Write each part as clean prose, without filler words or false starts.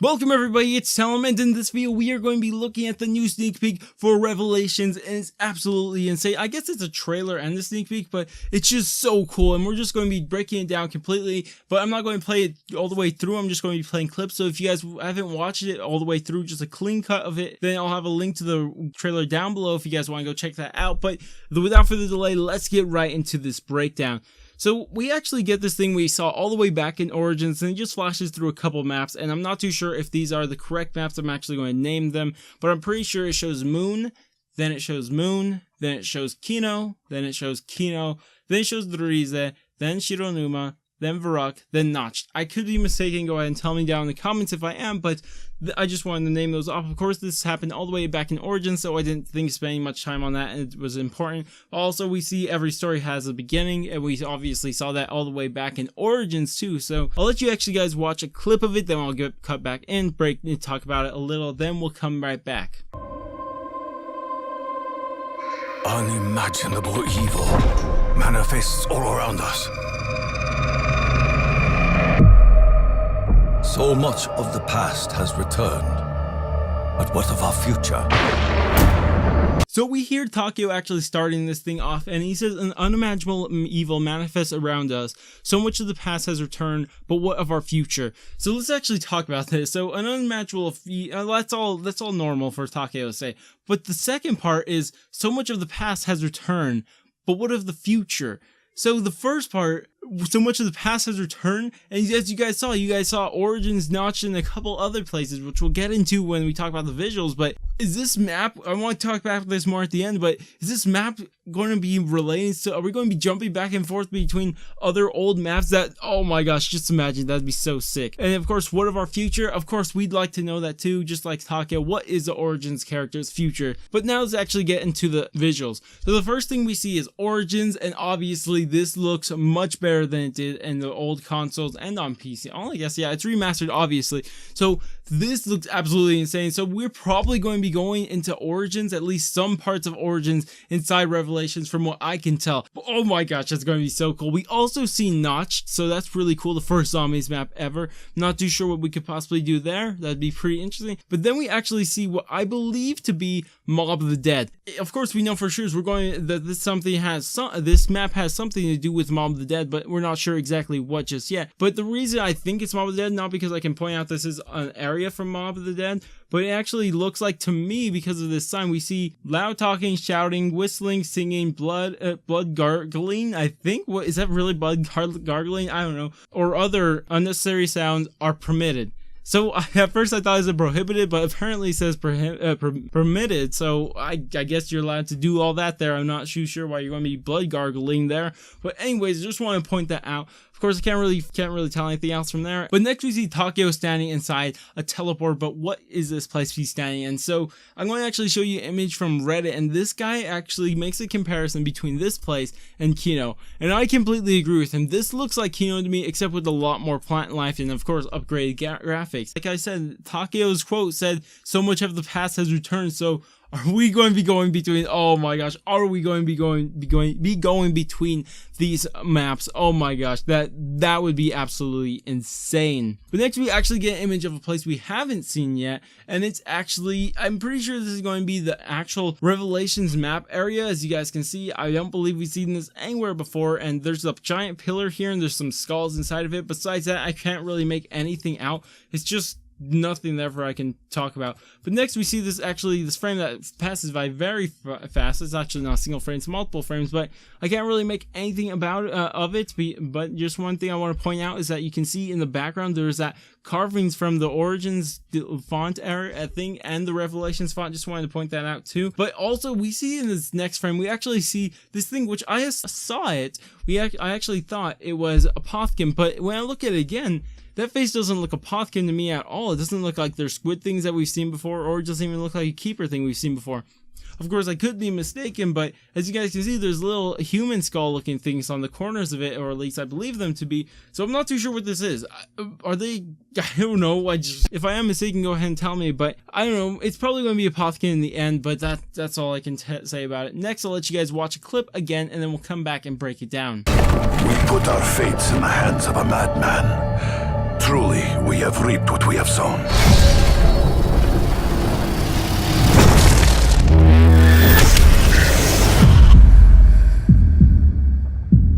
Welcome everybody, it's Talem, and in this video we are going to be looking at the new sneak peek for Revelations, and it's absolutely insane. I guess it's a trailer and the sneak peek, but it's just so cool, and we're just going to be breaking it down completely, but I'm not going to play it all the way through. I'm just going to be playing clips, so if you guys haven't watched it all the way through, just a clean cut of it, then I'll have a link to the trailer down below if you guys want to go check that out. But without further delay, let's get right into this breakdown. So we actually get this thing we saw all the way back in Origins, and it just flashes through a couple maps, and I'm not too sure if these are the correct maps. I'm actually going to name them, but I'm pretty sure it shows Moon, then it shows Moon, then it shows Kino, then it shows Kino, then it shows Drizzt, then Shironuma, then Varrock, then Notched. I could be mistaken, go ahead and tell me down in the comments if I am, but I just wanted to name those off. Of course, this happened all the way back in Origins, so I didn't think spending much time on that, and it was important. Also, we see every story has a beginning, and we obviously saw that all the way back in Origins too, so I'll let you actually guys watch a clip of it, then I'll get cut back in, break, and talk about it a little, then we'll come right back. Unimaginable evil manifests all around us. So much of the past has returned, but what of our future? So we hear Takeo actually starting this thing off, and he says, an unimaginable evil manifests around us. So much of the past has returned, but what of our future? So let's actually talk about this. So an unimaginable, that's all normal for Takeo to say. But the second part is, so much of the past has returned, but what of the future? So the first part, so much of the past has returned, and as you guys saw Origins, Notched, and a couple other places, which we'll get into when we talk about the visuals. But is this map, I want to talk about this more at the end, but is this map going to be relating to, are we going to be jumping back and forth between other old maps that, oh my gosh, just imagine, that'd be so sick. And of course, what of our future? Of course, we'd like to know that too, just like Takeo, what is the Origins character's future? But now let's actually get into the visuals. So the first thing we see is Origins, and obviously this looks much better than it did in the old consoles and on PC. I guess, yeah, it's remastered, obviously. So this looks absolutely insane. So we're probably going to be going into Origins, at least some parts of Origins inside Revelations from what I can tell. But oh my gosh, that's going to be so cool. We also see Notched, so that's really cool. The first Zombies map ever. Not too sure what we could possibly do there. That'd be pretty interesting. But then we actually see what I believe to be Mob of the Dead. Of course, we know for sure this map has something to do with Mob of the Dead, but we're not sure exactly what just yet. But the reason I think it's Mob of the Dead, not because I can point out this is an area from Mob of the Dead, but it actually looks like, to me, because of this sign, we see loud talking, shouting, whistling, singing, blood gargling, I think. What is that, really blood gargling? I don't know. Or other unnecessary sounds are permitted. So at first I thought it was prohibited, but apparently it says permitted, so I guess you're allowed to do all that there. I'm not too sure why you're going to be blood gargling there, but anyways, I just want to point that out. Of course, I can't really tell anything else from there. But next we see Takeo standing inside a teleport, but what is this place he's standing in? So I'm going to actually show you an image from Reddit, and this guy actually makes a comparison between this place and Kino, and I completely agree with him. This looks like Kino to me, except with a lot more plant life and of course upgraded graphics. Like I said, Takeo's quote said, so much of the past has returned, so are we going to be going between, oh my gosh, are we going to be going between these maps? Oh my gosh, that would be absolutely insane. But next we actually get an image of a place we haven't seen yet, and it's actually, I'm pretty sure this is going to be the actual Revelations map area. As you guys can see, I don't believe we've seen this anywhere before, and there's a giant pillar here, and there's some skulls inside of it. Besides that, I can't really make anything out. It's just nothing there I can talk about. But next we see this frame that passes by very fast. It's actually not a single frame, it's multiple frames, but I can't really make anything about of it. But just one thing I want to point out is that you can see in the background there's that carvings from the Origins font area thing and the Revelations font. Just wanted to point that out too. But also we see in this next frame, we actually see this thing, which I saw it. I actually thought it was a Apothicon, but when I look at it again, that face doesn't look Apothicon to me at all. It doesn't look like there's squid things that we've seen before, or it doesn't even look like a keeper thing we've seen before. Of course, I could be mistaken, but as you guys can see, there's little human skull looking things on the corners of it, or at least I believe them to be. So I'm not too sure what this is. Are they, I don't know. If I am mistaken, go ahead and tell me, but I don't know. It's probably going to be a Apothicon in the end, but that's all I can say about it. Next, I'll let you guys watch a clip again, and then we'll come back and break it down. We put our fates in the hands of a madman. Truly, we have reaped what we have sown.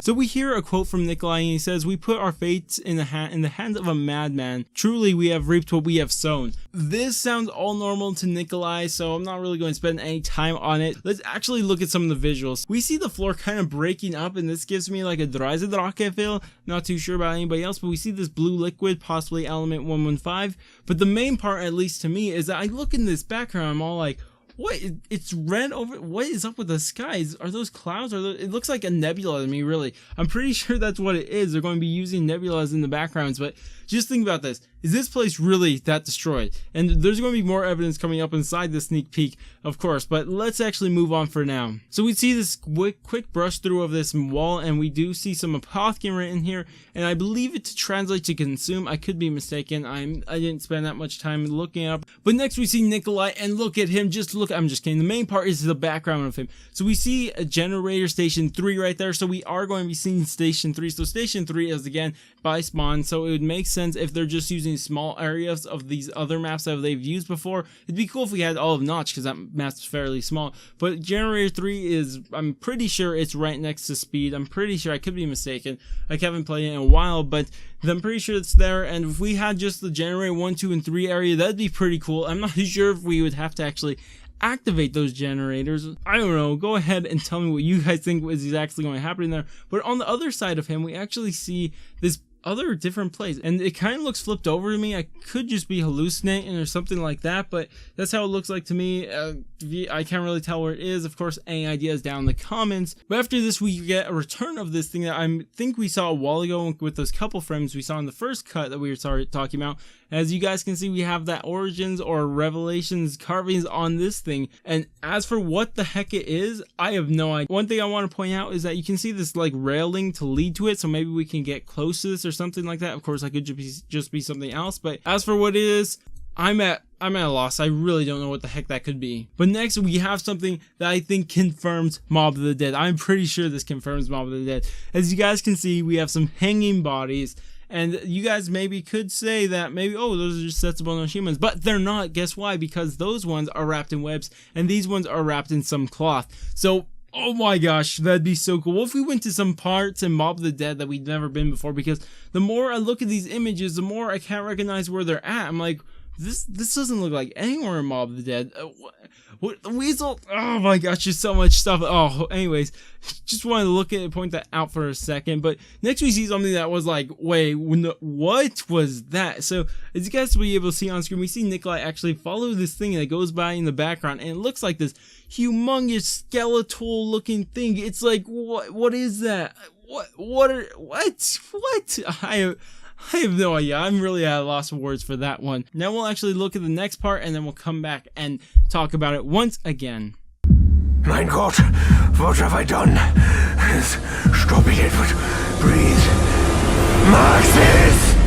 So we hear a quote from Nikolai, and he says, "We put our fates in the hands of a madman. Truly, we have reaped what we have sown." This sounds all normal to Nikolai, so I'm not really going to spend any time on it. Let's actually look at some of the visuals. We see the floor kind of breaking up, and this gives me like a Eisendrache feel. Not too sure about anybody else, but we see this blue liquid, possibly element 115. But the main part, at least to me, is that I look in this background, I'm all like, what? It's red over. What is up with the skies? Are those clouds? It looks like a nebula to me, really. I'm pretty sure that's what it is. They're going to be using nebulas in the backgrounds, but just think about this. Is this place really that destroyed? And there's going to be more evidence coming up inside this sneak peek, of course, but let's actually move on for now. So we see this quick brush through of this wall, and we do see some apothecary written here, and I believe it to translate to consume. I could be mistaken. I didn't spend that much time looking it up. But next we see Nikolai, and look at him. I'm just kidding. The main part is the background of him. So we see a generator station 3 right there, so we are going to be seeing station 3. So station 3 is again by spawn, so it would make sense if they're just using small areas of these other maps that they've used before. It'd be cool if we had all of Notch, because that map's fairly small. But generator 3 is, I'm pretty sure it's right next to speed. I'm pretty sure, I could be mistaken. I haven't played it in a while, but I'm pretty sure it's there. And if we had just the generator 1, 2, and 3 area, that'd be pretty cool. I'm not sure if we would have to actually activate those generators. I don't know. Go ahead and tell me what you guys think is exactly going to happen there. But on the other side of him, we actually see this other different place, and it kind of looks flipped over to me. I could just be hallucinating or something like that, but that's how it looks like to me. I can't really tell where it is. Of course, any ideas down in the comments. But after this, we get a return of this thing that I think we saw a while ago with those couple frames we saw in the first cut that we were talking about. As you guys can see, we have that Origins or Revelations carvings on this thing. And as for what the heck it is, I have no idea. One thing I want to point out is that you can see this like railing to lead to it, so maybe we can get close to this or something like that. Of course, I could just be something else. But as for what it is, I'm at a loss. I really don't know what the heck that could be. But next, we have something that I think confirms Mob of the Dead. I'm pretty sure this confirms Mob of the Dead. As you guys can see, we have some hanging bodies. And you guys maybe could say that maybe, oh, those are just Setsubo no Shimans, but they're not. Guess why? Because those ones are wrapped in webs, and these ones are wrapped in some cloth. So, oh my gosh, that'd be so cool. What if we went to some parts in Mob of the Dead that we'd never been before? Because the more I look at these images, the more I can't recognize where they're at. I'm like, this doesn't look like anywhere in Mob of the Dead. What the weasel? Oh my gosh, there's so much stuff. Oh, anyways, just wanted to look at it, point that out for a second. But next we see something that was like, wait, what was that? So as you guys will be able to see on screen, we see Nikolai actually follow this thing that goes by in the background, and it looks like this humongous skeletal looking thing. It's like, what is that? What? I have no idea. I'm really at a loss of words for that one. Now we'll actually look at the next part, and then we'll come back and talk about it once again. Mein Gott, what have I done? Stop it, Edward. Breathe. Marxist!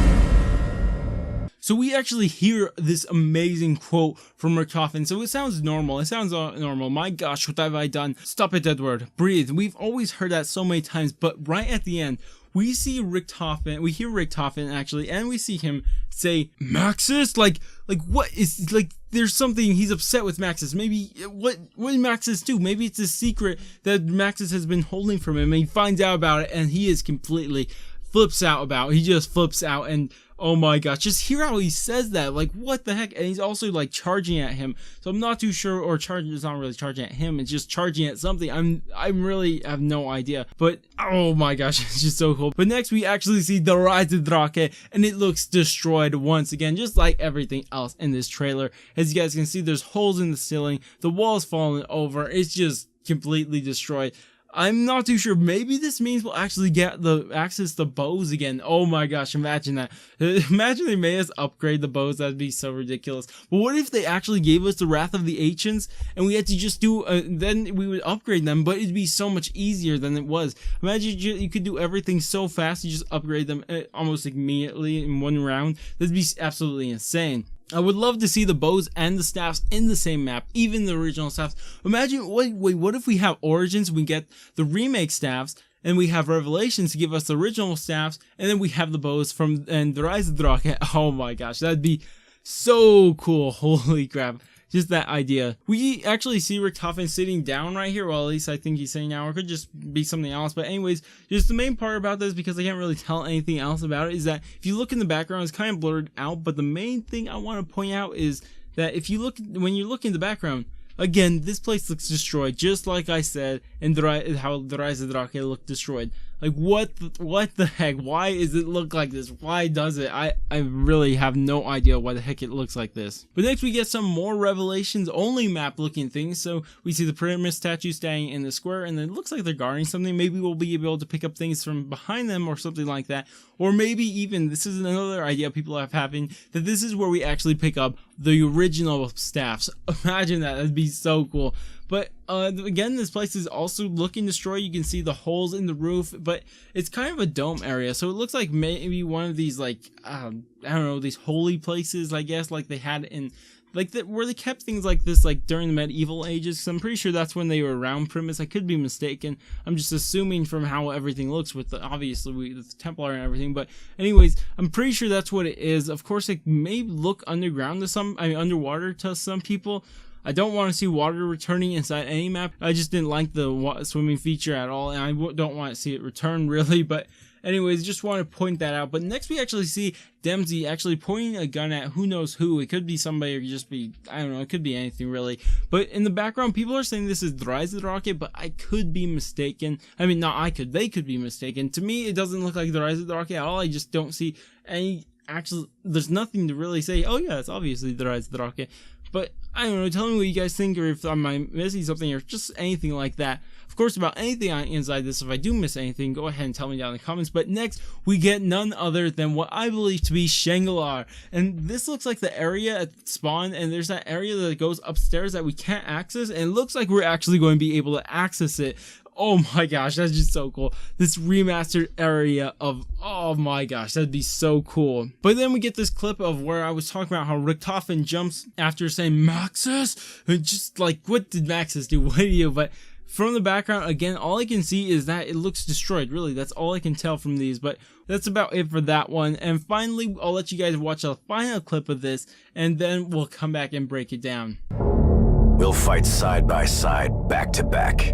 So we actually hear this amazing quote from Richtofen. So it sounds normal. It sounds normal. My gosh, what have I done? Stop it, Edward. Breathe. We've always heard that so many times, but right at the end, we see Richtofen, we hear Richtofen actually, and we see him say, Maxis? Like what is, like, there's something, he's upset with Maxis. Maybe, what did Maxis do? Maybe it's a secret that Maxis has been holding from him, and he finds out about it, and he is completely flips out about it. He just flips out, and oh my gosh, just hear how he says that, like, what the heck? And he's also like charging at him, so I'm not too sure, or charging, it's not really charging at him, it's just charging at something. I'm really have no idea, but oh my gosh, it's just so cool. But next we actually see the Eisendrache, and it looks destroyed once again, just like everything else in this trailer. As you guys can see, there's holes in the ceiling, the wall's falling over, it's just completely destroyed. I'm not too sure. Maybe this means we'll actually get the access to bows again. Oh my gosh, imagine that. Imagine they made us upgrade the bows. That'd be so ridiculous. But what if they actually gave us the Wrath of the Ancients, and we had to just do, then we would upgrade them, but it'd be so much easier than it was. Imagine you could do everything so fast, you just upgrade them almost immediately in one round. That'd be absolutely insane. I would love to see the bows and the staffs in the same map, even the original staffs. Imagine, wait, what if we have Origins, we get the remake staffs, and we have Revelations to give us the original staffs, and then we have the bows from and the Eisendrache. Oh my gosh, that'd be so cool. Holy crap. Just that idea. We actually see Richtofen sitting down right here. Well, at least I think he's sitting down. Or it could just be something else. But anyways, just the main part about this, because I can't really tell anything else about it, is that if you look in the background, it's kind of blurred out. But the main thing I want to point out is that if you look, when you look in the background, again, this place looks destroyed, just like I said, and how the Eisendrache looked destroyed. Like, what the heck? Why does it look like this? Why does it? I really have no idea why the heck it looks like this. But next we get some more Revelations only map looking things. So we see the pyramid statue standing in the square, and it looks like they're guarding something. Maybe we'll be able to pick up things from behind them or something like that. Or maybe even, this is another idea people have having, that this is where we actually pick up the original staffs. Imagine that. That'd be so cool. But again, this place is also looking destroyed. You can see the holes in the roof, but it's kind of a dome area, so it looks like maybe one of these, like, I don't know, these holy places, I guess, like they had in, like, where they kept things like this, like during the medieval ages. So I'm pretty sure that's when they were around Primus. I could be mistaken. I'm just assuming from how everything looks with the, obviously the Templar and everything. But anyways, I'm pretty sure that's what it is. Of course, it may look underground to some, I mean, underwater to some people. I don't want to see water returning inside any map. I just didn't like the swimming feature at all, and I don't want to see it return really. But anyways, just want to point that out. But next we actually see Dempsey actually pointing a gun at who knows who. It could be somebody, or just be, I don't know, it could be anything really. But in the background, people are saying this is the Eisendrache, but I could be mistaken. I mean, not I could, they could be mistaken. To me, it doesn't look like the Eisendrache at all. I just don't see any, actually, there's nothing to really say, oh yeah, it's obviously the Eisendrache. But I don't know, tell me what you guys think, or if I'm missing something, or just anything like that. Of course, about anything inside this, if I do miss anything, go ahead and tell me down in the comments. But next, we get none other than what I believe to be Shangri-La. And this looks like the area at spawn, and there's that area that goes upstairs that we can't access, and it looks like we're actually going to be able to access it. Oh my gosh, that's just so cool. This remastered area of, oh my gosh, that'd be so cool. But then we get this clip of where I was talking about how Richtofen jumps after saying Maxis, and just like, what did Maxis do? What do you? But from the background, again, all I can see is that it looks destroyed. Really, that's all I can tell from these. But that's about it for that one. And finally, I'll let you guys watch a final clip of this, and then we'll come back and break it down. We'll fight side by side, back to back.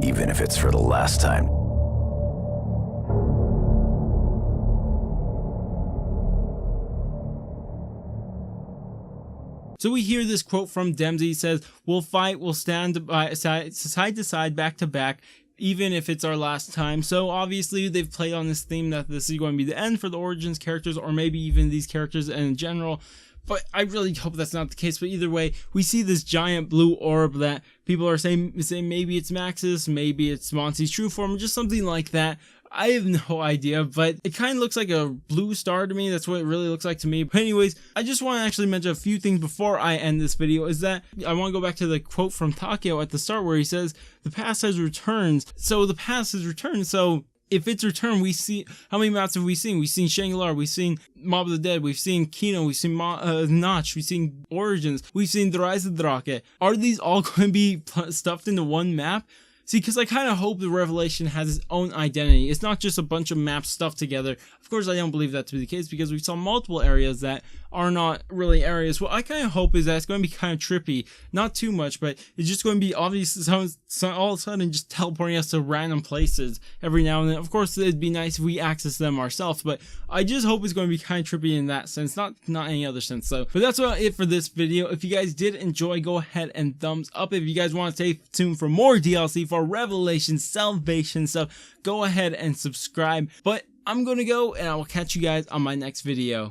Even if it's for the last time. So we hear this quote from Dempsey. He says, we'll fight, we'll stand by side to side, back to back, even if it's our last time. So obviously they've played on this theme that this is going to be the end for the Origins characters, or maybe even these characters in general. But I really hope that's not the case. But either way, we see this giant blue orb that people are saying maybe it's Maxis, maybe it's Monty's true form, just something like that. I have no idea, but it kind of looks like a blue star to me. That's what it really looks like to me. But anyways, I just want to actually mention a few things before I end this video, is that I want to go back to the quote from Takeo at the start where he says, the past has returned. So the past has returned. So if it's returned, we see, how many maps have we seen? We've seen Shangri-La, we've seen Mob of the Dead, we've seen Kino, we've seen Notch, we've seen Origins, we've seen the Eisendrache. Are these all going to be stuffed into one map? See, because I kind of hope the Revelation has its own identity. It's not just a bunch of maps stuffed together. Of course, I don't believe that to be the case, because we saw multiple areas that are not really areas. What I kind of hope is that it's going to be kind of trippy. Not too much, but it's just going to be obvious all of a sudden just teleporting us to random places every now and then. Of course, it'd be nice if we access them ourselves, but I just hope it's going to be kind of trippy in that sense, not any other sense. So, but that's about it for this video. If you guys did enjoy, go ahead and thumbs up. If you guys want to stay tuned for more DLC for Revelation, Salvation stuff, go ahead and subscribe. But I'm gonna go, and I will catch you guys on my next video.